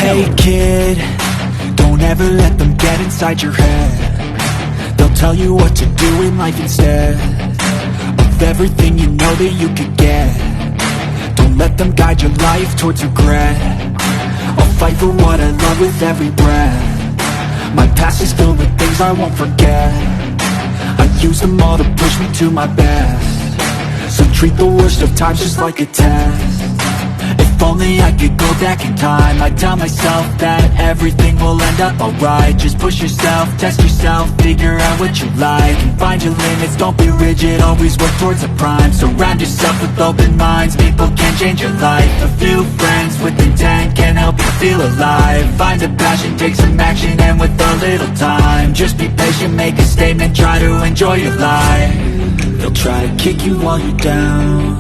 Hey kid, don't ever let them get inside your head. They'll tell you what to do in life instead of everything you know that you could get. Don't let them guide your life towards regret. I'll fight for what I love with every breath. My past is filled with things I won't forget. I use them all to push me to my best. So treat the worst of times just like a test. If only I could go back in time, I'd tell myself that everything will end up alright. Just push yourself, test yourself, figure out what you like, and find your limits, don't be rigid, always work towards a prime. Surround yourself with open minds, people can change your life. A few friends with intent can help you feel alive. Find a passion, take some action, and with a little time, just be patient, make a statement, try to enjoy your life. They'll try to kick you while you're down,